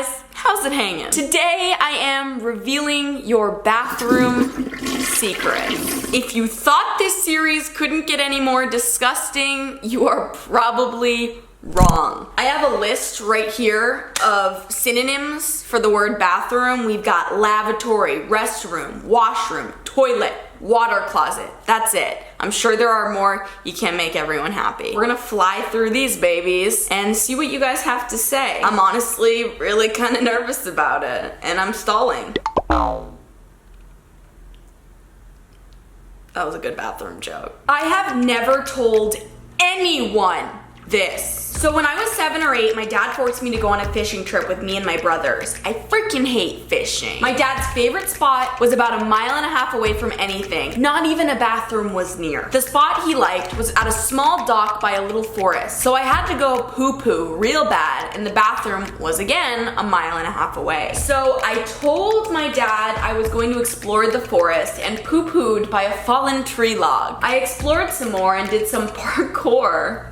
guys, how's it hanging? Today I am revealing your bathroom secrets. If you thought this series couldn't get any more disgusting, you are probably wrong. I have a list right here of synonyms for the word bathroom. We've got lavatory, restroom, washroom, toilet, water closet. That's it. I'm sure there are more. You can't make everyone happy. We're gonna fly through these babies and see what you guys have to say. I'm honestly really kind of nervous about it, and I'm stalling. That was a good bathroom joke. I have never told anyone this. So when I was 7 or 8, my dad forced me to go on a fishing trip with me and my brothers. I freaking hate fishing. My dad's favorite spot was about 1.5 miles away from anything. Not even a bathroom was near. The spot he liked was at a small dock by a little forest. So I had to go poo-poo real bad, and the bathroom was again 1.5 miles away. So I told my dad I was going to explore the forest and poo-pooed by a fallen tree log. I explored some more and did some parkour.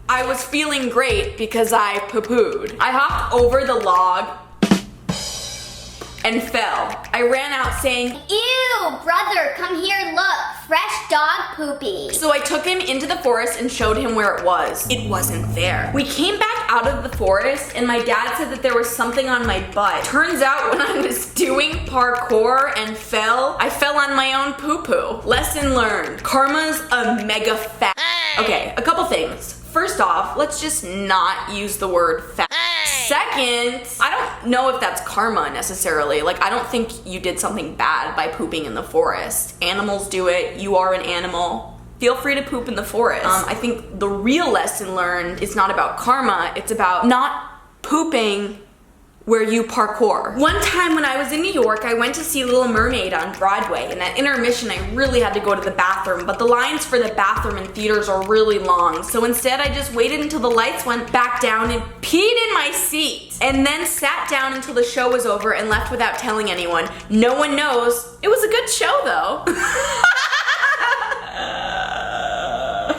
I was feeling great because I poo-pooed. I hopped over the log and fell. I ran out saying, "Ew, brother, come here, look, fresh dog poopy." So I took him into the forest and showed him where it was. It wasn't there. We came back out of the forest and my dad said that there was something on my butt. Turns out when I was doing parkour and fell, I fell on my own poo-poo. Lesson learned. Karma's a mega fat. Okay, a couple things. First off, let's just not use the word fat. Second, I don't know if that's karma necessarily. Like, I don't think you did something bad by pooping in the forest. Animals do it. You are an animal. Feel free to poop in the forest. I think the real lesson learned is not about karma. It's about not pooping where you parkour. One time when I was in New York, I went to see Little Mermaid on Broadway, and at intermission I really had to go to the bathroom, but the lines for the bathroom in theaters are really long, so instead I just waited until the lights went back down and peed in my seat, and then sat down until the show was over and left without telling anyone. No one knows. It was a good show though.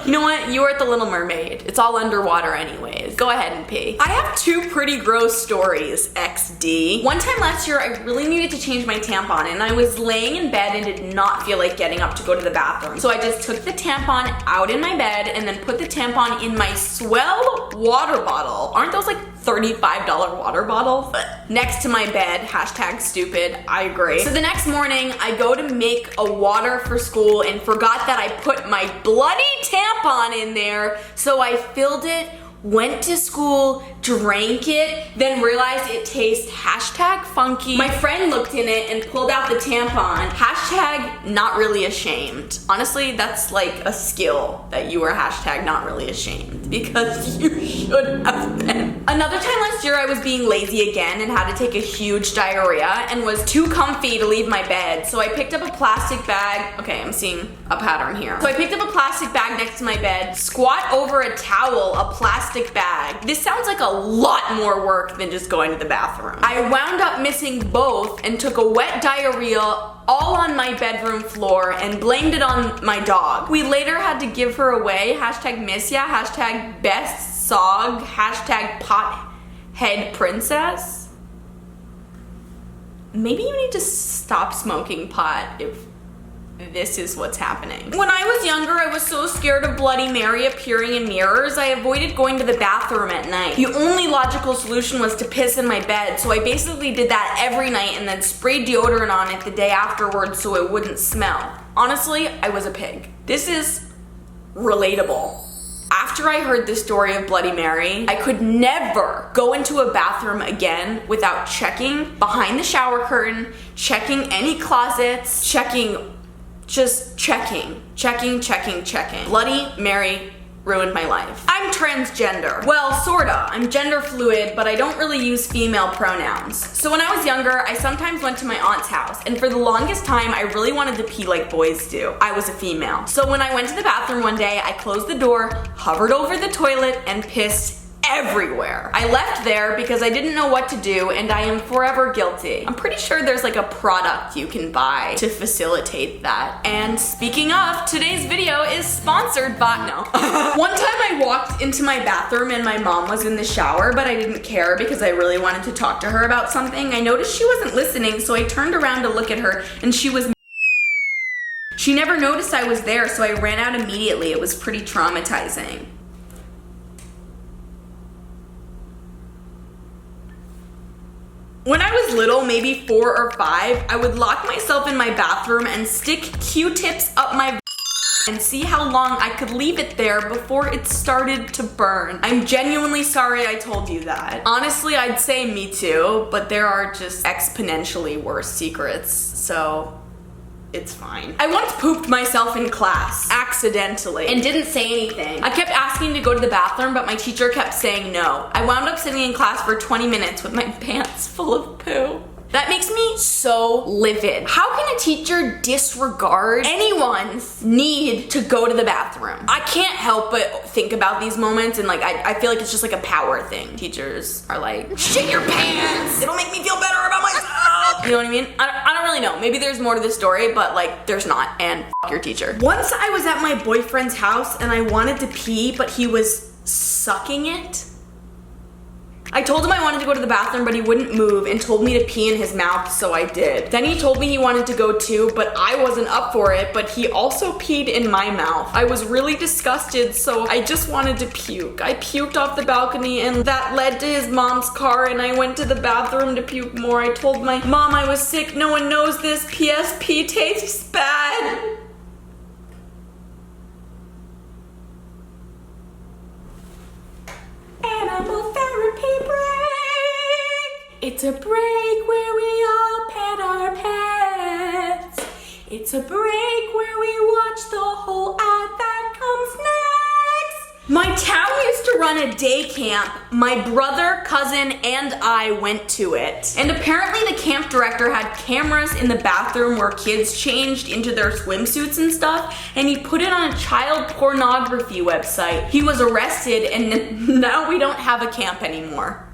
You know what? You were at the Little Mermaid. It's all underwater anyways. Go ahead and pee. I have 2 pretty gross stories, XD. One time last year, I really needed to change my tampon, and I was laying in bed and did not feel like getting up to go to the bathroom. So I just took the tampon out in my bed and then put the tampon in my Swell water bottle. Aren't those like $35 water bottles? Next to my bed, hashtag stupid, I agree. So the next morning, I go to make a water for school and forgot that I put my bloody tampon in there, so I filled it, went to school, drank it, then realized it tastes hashtag funky. My friend looked in it and pulled out the tampon. Hashtag not really ashamed. Honestly, that's like a skill that you were hashtag not really ashamed, because you should have been. Another time last year, I was being lazy again and had to take a huge diarrhea and was too comfy to leave my bed. So I picked up a plastic bag. Okay, I'm seeing a pattern here. So I picked up a plastic bag next to my bed, squat over a towel, a plastic bag. This sounds like a lot more work than just going to the bathroom. I wound up missing both and took a wet diarrhea all on my bedroom floor and blamed it on my dog. We later had to give her away. Hashtag miss ya, hashtag best sog, hashtag pothead princess. Maybe you need to stop smoking pot if this is what's happening. When I was younger, I was so scared of Bloody Mary appearing in mirrors, I avoided going to the bathroom at night. The only logical solution was to piss in my bed, so I basically did that every night and then sprayed deodorant on it the day afterwards so it wouldn't smell. Honestly, I was a pig. This is relatable. After I heard the story of Bloody Mary, I could never go into a bathroom again without checking behind the shower curtain, checking any closets, checking. Bloody Mary ruined my life. I'm transgender. Well, sorta. I'm gender fluid, but I don't really use female pronouns. So when I was younger, I sometimes went to my aunt's house, and for the longest time, I really wanted to pee like boys do. I was a female. So when I went to the bathroom one day, I closed the door, hovered over the toilet, and pissed everywhere. I left there because I didn't know what to do, and I am forever guilty. I'm pretty sure there's like a product you can buy to facilitate that. And speaking of, today's video is sponsored by, no. One time I walked into my bathroom and my mom was in the shower, but I didn't care because I really wanted to talk to her about something. I noticed she wasn't listening, so I turned around to look at her, and she was She never noticed I was there, so I ran out immediately. It was pretty traumatizing. When I was little, maybe 4 or 5, I would lock myself in my bathroom and stick Q-tips up my and see how long I could leave it there before it started to burn. I'm genuinely sorry I told you that. Honestly, I'd say me too, but there are just exponentially worse secrets, so it's fine. I once pooped myself in class, accidentally, and didn't say anything. I kept asking to go to the bathroom, but my teacher kept saying no. I wound up sitting in class for 20 minutes with my pants full of poo. That makes me so livid. How can a teacher disregard anyone's need to go to the bathroom? I can't help but think about these moments, and like I feel like it's just like a power thing. Teachers are like, shit your pants, it'll make me feel better about myself. You know what I mean? I don't really know. Maybe there's more to this story, but like there's not, and fuck your teacher. Once I was at my boyfriend's house and I wanted to pee, but he was sucking it. I told him I wanted to go to the bathroom, but he wouldn't move and told me to pee in his mouth, so I did. Then he told me he wanted to go too, but I wasn't up for it, but he also peed in my mouth. I was really disgusted, so I just wanted to puke. I puked off the balcony, and that led to his mom's car, and I went to the bathroom to puke more. I told my mom I was sick. No one knows this. P.S. pee tastes bad. Animal therapy break. It's a break where we all pet our pets. It's a break where we watch the whole ad that comes next. My town used to run a day camp. My brother, cousin, and I went to it. And apparently the camp director had cameras in the bathroom where kids changed into their swimsuits and stuff, and he put it on a child pornography website. He was arrested, and now we don't have a camp anymore.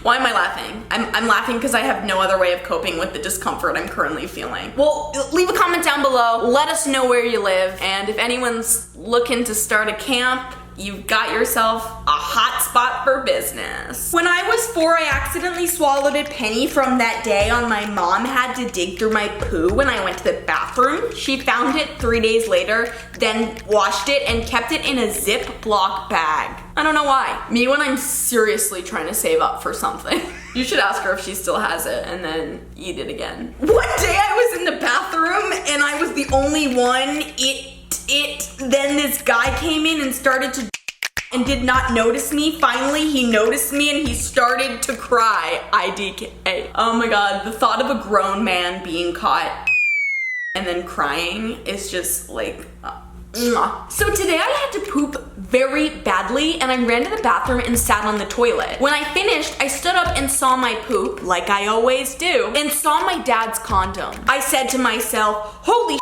Why am I laughing? I'm laughing because I have no other way of coping with the discomfort I'm currently feeling. Well, leave a comment down below. Let us know where you live. And if anyone's looking to start a camp, you've got yourself a hot spot for business. When I was 4, I accidentally swallowed a penny from that day on my mom had to dig through my poo when I went to the bathroom. She found it 3 days later, then washed it and kept it in a Ziploc bag. I don't know why. Me when I'm seriously trying to save up for something. You should ask her if she still has it and then eat it again. One day I was in the bathroom and I was the only one. Then this guy came in and started to and did not notice me. Finally, he noticed me and he started to cry. IDK. Oh my god, the thought of a grown man being caught and then crying is just like, So today I had to poop very badly and I ran to the bathroom and sat on the toilet. When I finished, I stood up and saw my poop, like I always do, and saw my dad's condom. I said to myself, holy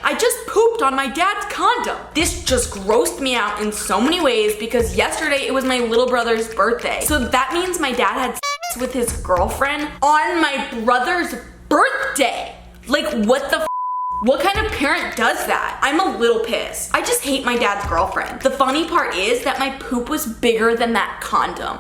I just pooped on my dad's condom. This just grossed me out in so many ways because yesterday it was my little brother's birthday. So that means my dad had sex with his girlfriend on my brother's birthday. Like what the What kind of parent does that? I'm a little pissed. I just hate my dad's girlfriend. The funny part is that my poop was bigger than that condom.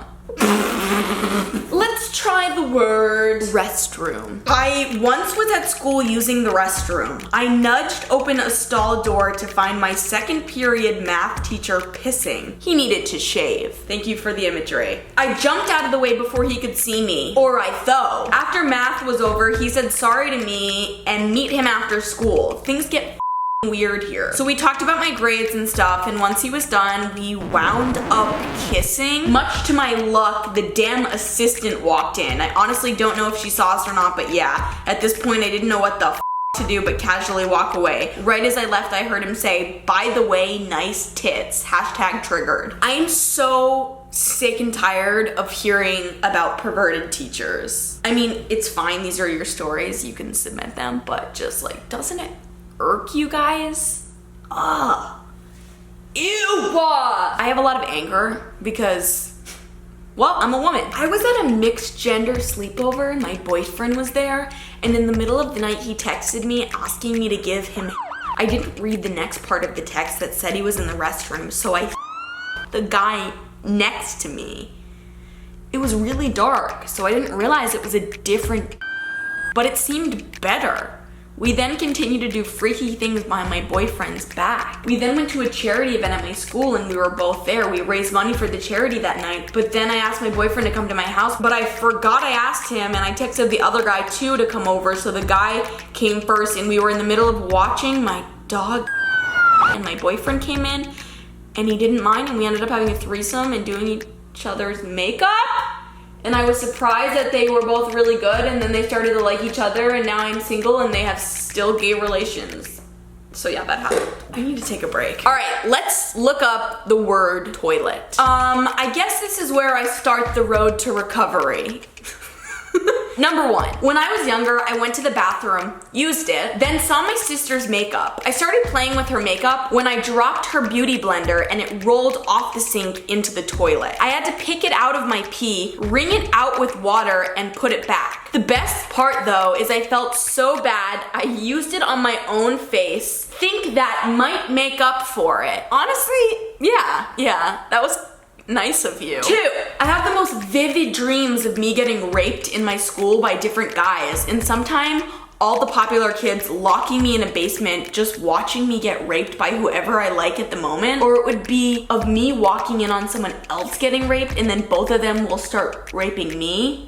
Let's try the word restroom. I once was at school using the restroom. I nudged open a stall door to find my second period math teacher pissing. He needed to shave. Thank you for the imagery. I jumped out of the way before he could see me, or I thought. After math was over, he said sorry to me and meet him after school. Things get weird here. So we talked about my grades and stuff, and once he was done, we wound up kissing. Much to my luck, the damn assistant walked in. I honestly don't know if she saw us or not, but yeah, at this point I didn't know what the to do but casually walk away. Right as I left, I heard him say, by the way, nice tits, hashtag triggered. I'm so sick and tired of hearing about perverted teachers. I mean, it's fine, these are your stories, you can submit them, but just like, doesn't it irk you guys? Ugh. Ew! I have a lot of anger because, well, I'm a woman. I was at a mixed gender sleepover and my boyfriend was there, and in the middle of the night he texted me asking me to give him. I didn't read the next part of the text that said he was in the restroom, so I the guy next to me. It was really dark, so I didn't realize it was a different, but it seemed better. We then continued to do freaky things behind my boyfriend's back. We then went to a charity event at my school and we were both there. We raised money for the charity that night, but then I asked my boyfriend to come to my house, but I forgot I asked him, and I texted the other guy too to come over, so the guy came first and we were in the middle of watching my dog, and my boyfriend came in and he didn't mind, and we ended up having a threesome and doing each other's makeup. And I was surprised that they were both really good, and then they started to like each other, and now I'm single and they have still gay relations. So yeah, that happened. I need to take a break. All right, let's look up the word toilet. I guess this is where I start the road to recovery. Number 1, when I was younger, I went to the bathroom, used it, then saw my sister's makeup. I started playing with her makeup when I dropped her beauty blender and it rolled off the sink into the toilet. I had to pick it out of my pee, wring it out with water, and put it back. The best part though is I felt so bad, I used it on my own face. Think that might make up for it. Honestly, yeah, that was nice of you. 2, I have the most vivid dreams of me getting raped in my school by different guys, and sometime all the popular kids locking me in a basement just watching me get raped by whoever I like at the moment, or it would be of me walking in on someone else getting raped and then both of them will start raping me.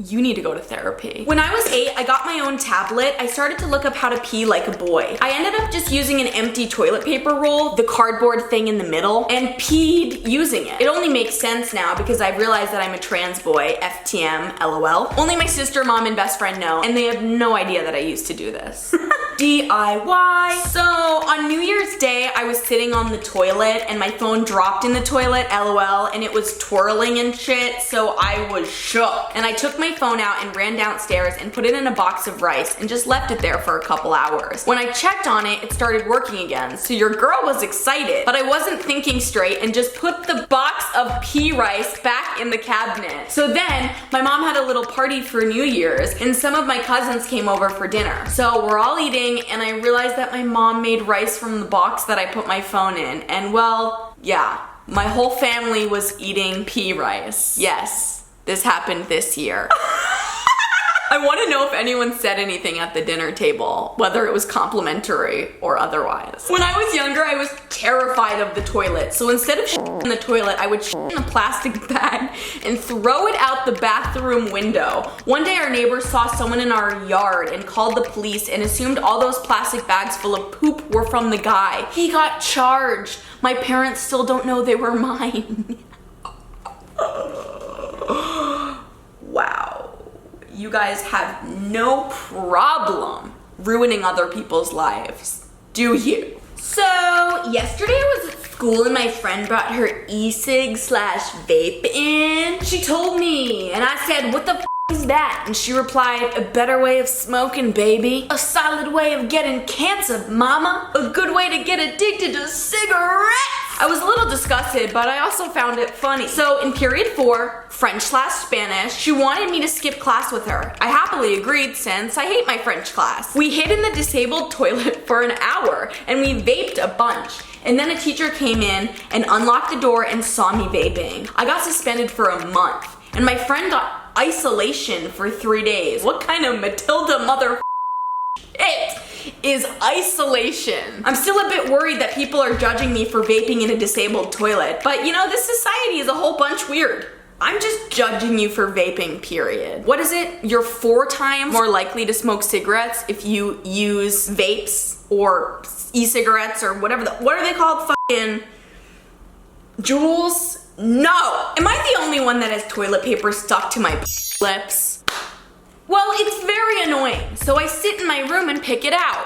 You need to go to therapy. When I was 8, I got my own tablet. I started to look up how to pee like a boy. I ended up just using an empty toilet paper roll, the cardboard thing in the middle, and peed using it. It only makes sense now because I've realized that I'm a trans boy, FTM, LOL. Only my sister, mom, and best friend know, and they have no idea that I used to do this. DIY. So on New Year's Day, I was sitting on the toilet and my phone dropped in the toilet, LOL, and it was twirling and shit, so I was shook. And I took my phone out and ran downstairs and put it in a box of rice and just left it there for a couple hours. When I checked on it, it started working again, so your girl was excited, but I wasn't thinking straight and just put the box of pea rice back in the cabinet. So then, my mom had a little party for New Year's and some of my cousins came over for dinner. So we're all eating and I realized that my mom made rice from the box that I put my phone in, and well, yeah, my whole family was eating pea rice. Yes, this happened this year. I want to know if anyone said anything at the dinner table, whether it was complimentary or otherwise. When I was younger, I was terrified of the toilet, so instead of in the toilet, I would in a plastic bag and throw it out the bathroom window. One day our neighbors saw someone in our yard and called the police and assumed all those plastic bags full of poop were from the guy. He got charged. My parents still don't know they were mine. Wow. You guys have no problem ruining other people's lives, do you? So, yesterday I was at school and my friend brought her e-cig/vape in. She told me, and I said, "What the f is that?" And she replied, "A better way of smoking, baby. A solid way of getting cancer, mama. A good way to get addicted to cigarettes." I was a little disgusted, but I also found it funny. So in period 4, French/Spanish, she wanted me to skip class with her. I happily agreed since I hate my French class. We hid in the disabled toilet for an hour and we vaped a bunch. And then a teacher came in and unlocked the door and saw me vaping. I got suspended for a month and my friend got isolation for 3 days. What kind of Matilda mother it is isolation? I'm still a bit worried that people are judging me for vaping in a disabled toilet, but you know, this society is a whole bunch weird. I'm just judging you for vaping, period. What is it? You're 4 times more likely to smoke cigarettes if you use vapes or e-cigarettes or whatever what are they called? Fucking Juuls? No! Am I the only one that has toilet paper stuck to my lips? Well, it's very annoying, so I sit in my room and pick it out.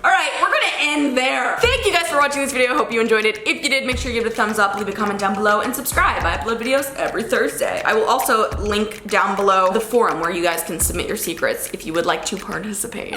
All right, we're gonna end there. Thank you guys for watching this video. I hope you enjoyed it. If you did, make sure you give it a thumbs up, leave a comment down below, and subscribe. I upload videos every Thursday. I will also link down below the forum where you guys can submit your secrets if you would like to participate.